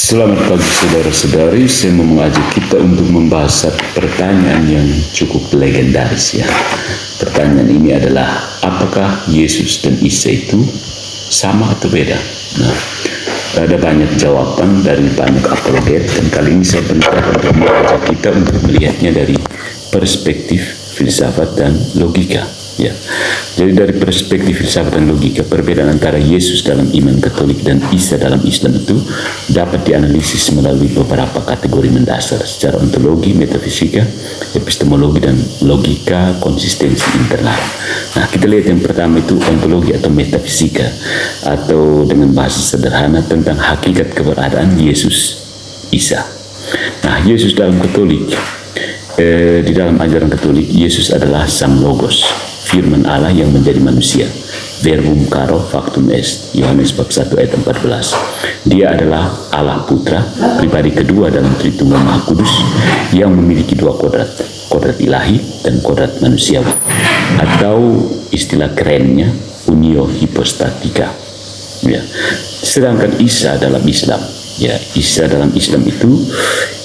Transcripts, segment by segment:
Selamat pagi saudara-saudari, saya mau mengajak kita untuk membahas satu pertanyaan yang cukup legendaris ya. Pertanyaan ini adalah, apakah Yesus dan Isa itu sama atau beda? Nah, ada banyak jawaban dari banyak apologet, dan kali ini saya berusaha untuk mengajak kita untuk melihatnya dari perspektif filsafat dan logika. Ya, jadi dari perspektif filsafat dan logika, perbedaan antara Yesus dalam iman Katolik dan Isa dalam Islam itu dapat dianalisis melalui beberapa kategori mendasar secara ontologi, metafisika, epistemologi, dan logika konsistensi internal. Nah, kita lihat yang pertama itu ontologi atau metafisika, atau dengan bahasa sederhana tentang hakikat keberadaan Yesus Isa. Nah, Yesus dalam Katolik, di dalam ajaran Katolik, Yesus adalah Sang Logos, firman Allah yang menjadi manusia, verbum caro factum est, Yohanes bab 1 ayat 14. Dia adalah Allah Putra, pribadi kedua dalam Tritunggal Maha Kudus, yang memiliki dua kodrat, kodrat ilahi dan kodrat manusiawi, atau istilah kerennya unio hypostatica. Ya. Sedangkan Isa dalam Islam, ya, Isa dalam Islam itu,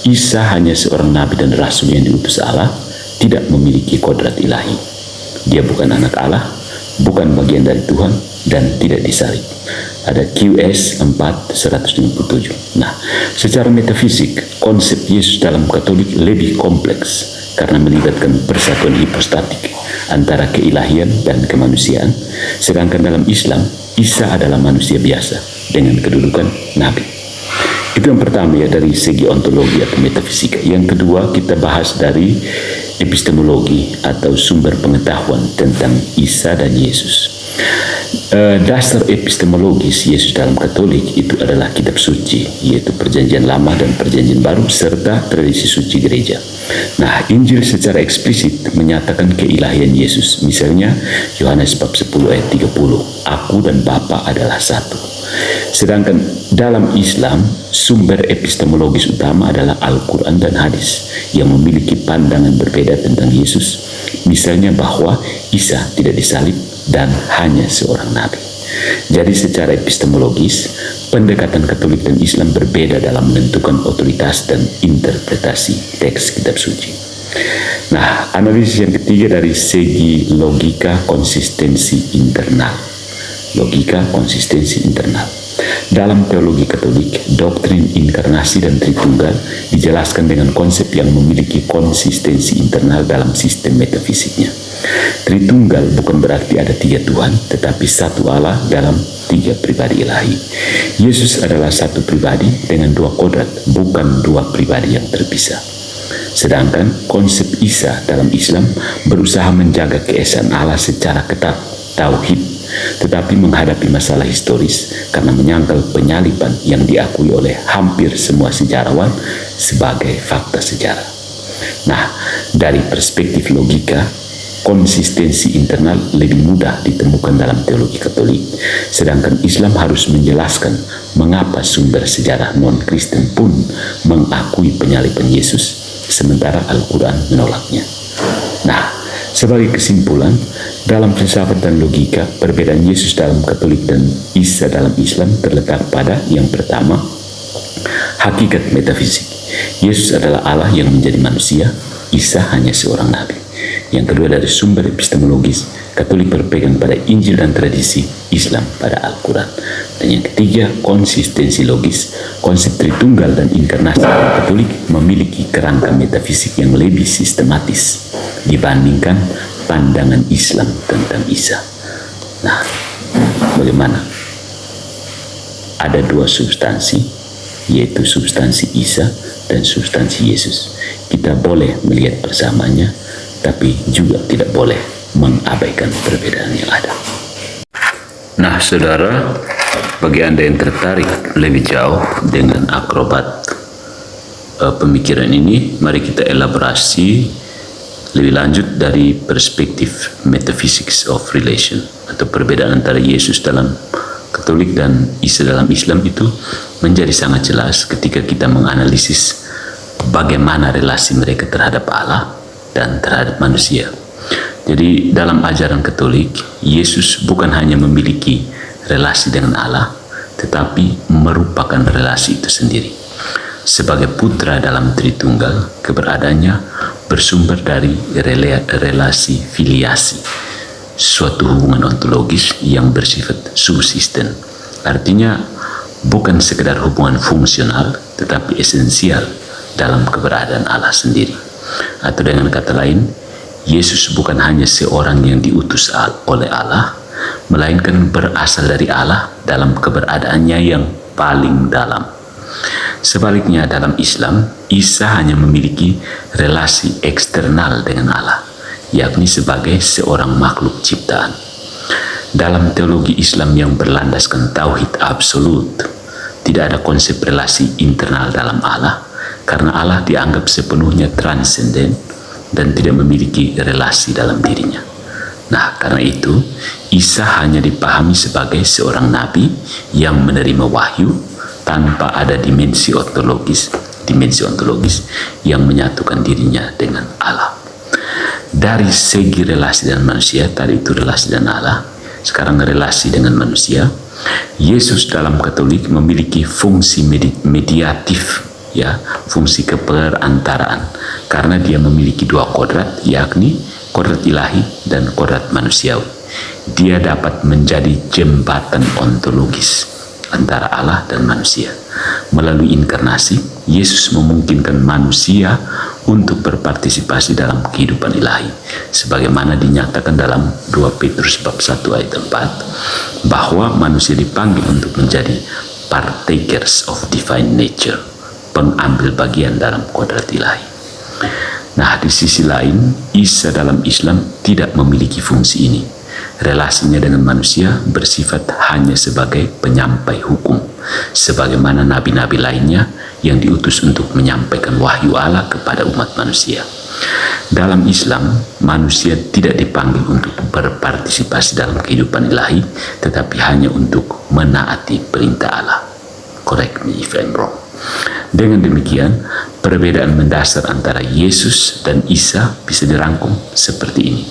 Isa hanya seorang nabi dan rasul yang diutus Allah, tidak memiliki kodrat ilahi. Dia bukan anak Allah, bukan bagian dari Tuhan, dan tidak disalib. Ada QS 4:157. Nah, secara metafisik, konsep Yesus dalam Katolik lebih kompleks karena melibatkan persatuan hipostatik antara keilahian dan kemanusiaan, sedangkan dalam Islam, Isa adalah manusia biasa dengan kedudukan nabi. Itu yang pertama ya, dari segi ontologi atau metafisika. Yang kedua, kita bahas dari epistemologi atau sumber pengetahuan tentang Isa dan Yesus. Dasar epistemologis Yesus dalam Katolik itu adalah kitab suci, yaitu Perjanjian Lama dan Perjanjian Baru, serta tradisi suci gereja. Nah, Injil secara eksplisit menyatakan keilahian Yesus. Misalnya Yohanes bab 10 ayat 30, Aku dan Bapa adalah satu. Sedangkan dalam Islam, sumber epistemologis utama adalah Al-Quran dan hadis yang memiliki pandangan berbeda tentang Yesus. Misalnya bahwa Isa tidak disalib dan hanya seorang nabi. Jadi secara epistemologis, pendekatan Katolik dan Islam berbeda dalam menentukan otoritas dan interpretasi teks kitab suci. Nah, analisis yang ketiga dari segi logika konsistensi internal. Logika konsistensi internal. Dalam teologi Katolik, doktrin inkarnasi dan Tritunggal dijelaskan dengan konsep yang memiliki konsistensi internal dalam sistem metafisiknya. Tritunggal bukan berarti ada tiga Tuhan, tetapi satu Allah dalam tiga pribadi ilahi. Yesus adalah satu pribadi dengan dua kodrat, bukan dua pribadi yang terpisah. Sedangkan konsep Isa dalam Islam berusaha menjaga keesaan Allah secara ketat, tauhid, tetapi menghadapi masalah historis karena menyangkal penyaliban yang diakui oleh hampir semua sejarawan sebagai fakta sejarah. Nah, dari perspektif logika, konsistensi internal lebih mudah ditemukan dalam teologi Katolik, sedangkan Islam harus menjelaskan mengapa sumber sejarah non-Kristen pun mengakui penyaliban Yesus, sementara Al-Quran menolaknya. Nah, sebagai kesimpulan, dalam filsafat dan logika, perbedaan Yesus dalam Katolik dan Isa dalam Islam terletak pada yang pertama, hakikat metafisik. Yesus adalah Allah yang menjadi manusia, Isa hanya seorang nabi. Yang kedua, dari sumber epistemologis, Katolik berpegang pada Injil dan tradisi, Islam pada Al-Quran. Dan yang ketiga, konsistensi logis. Konsep Tritunggal dan inkarnasi dalam Katolik memiliki kerangka metafisik yang lebih sistematis dibandingkan pandangan Islam tentang Isa. Nah, bagaimana? Ada dua substansi, yaitu substansi Isa dan substansi Yesus. Kita boleh melihat persamaannya, tapi juga tidak boleh mengabaikan perbedaan yang ada. Nah, saudara, bagi Anda yang tertarik lebih jauh dengan akrobat pemikiran ini, mari kita elaborasi lebih lanjut dari perspektif metaphysics of relation, atau perbedaan antara Yesus dalam Katolik dan Isa dalam Islam itu menjadi sangat jelas ketika kita menganalisis bagaimana relasi mereka terhadap Allah dan terhadap manusia. Jadi dalam ajaran Katolik, Yesus bukan hanya memiliki relasi dengan Allah, tetapi merupakan relasi itu sendiri. Sebagai putra dalam Tritunggal, keberadaannya bersumber dari relasi filiasi, suatu hubungan ontologis yang bersifat subsisten. Artinya bukan sekedar hubungan fungsional, tetapi esensial dalam keberadaan Allah sendiri. Atau dengan kata lain, Yesus bukan hanya seorang yang diutus oleh Allah, melainkan berasal dari Allah dalam keberadaannya yang paling dalam. Sebaliknya dalam Islam, Isa hanya memiliki relasi eksternal dengan Allah, yakni sebagai seorang makhluk ciptaan. Dalam teologi Islam yang berlandaskan tauhid absolut, tidak ada konsep relasi internal dalam Allah, karena Allah dianggap sepenuhnya transenden dan tidak memiliki relasi dalam dirinya. Nah, karena itu, Isa hanya dipahami sebagai seorang nabi yang menerima wahyu tanpa ada dimensi ontologis yang menyatukan dirinya dengan Allah. Dari segi relasi dengan manusia, tadi itu relasi dengan Allah, sekarang relasi dengan manusia. Yesus dalam Katolik memiliki fungsi mediatif, ya, fungsi keperantaraan, karena dia memiliki dua kodrat, yakni kodrat ilahi dan kodrat manusiawi. Dia dapat menjadi jembatan ontologis antara Allah dan manusia. Melalui inkarnasi, Yesus memungkinkan manusia untuk berpartisipasi dalam kehidupan ilahi, sebagaimana dinyatakan dalam 2 Petrus bab 1 ayat 4, bahwa manusia dipanggil untuk menjadi partakers of divine nature, pengambil bagian dalam kodrat ilahi. Nah, di sisi lain, Isa dalam Islam tidak memiliki fungsi ini. Relasinya dengan manusia bersifat hanya sebagai penyampai hukum, sebagaimana nabi-nabi lainnya yang diutus untuk menyampaikan wahyu Allah kepada umat manusia. Dalam Islam, manusia tidak dipanggil untuk berpartisipasi dalam kehidupan ilahi, tetapi hanya untuk menaati perintah Allah. Correct me if I'm wrong. Dengan demikian, perbedaan mendasar antara Yesus dan Isa bisa dirangkum seperti ini.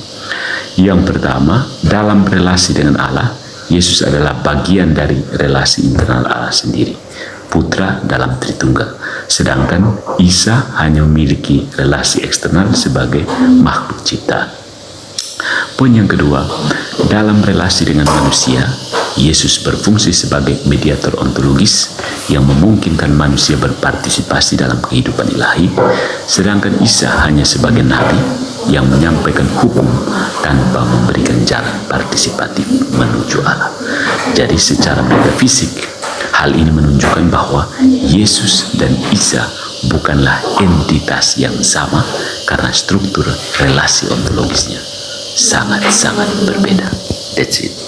Yang pertama, dalam relasi dengan Allah, Yesus adalah bagian dari relasi internal Allah sendiri, putra dalam Tritunggal. Sedangkan Isa hanya memiliki relasi eksternal sebagai makhluk ciptaan. Poin yang kedua, dalam relasi dengan manusia, Yesus berfungsi sebagai mediator ontologis yang memungkinkan manusia berpartisipasi dalam kehidupan ilahi, sedangkan Isa hanya sebagai nabi yang menyampaikan hukum tanpa memberikan jalan partisipatif menuju Allah. Jadi secara metafisik, hal ini menunjukkan bahwa Yesus dan Isa bukanlah entitas yang sama karena struktur relasi ontologisnya sangat-sangat berbeda. That's it.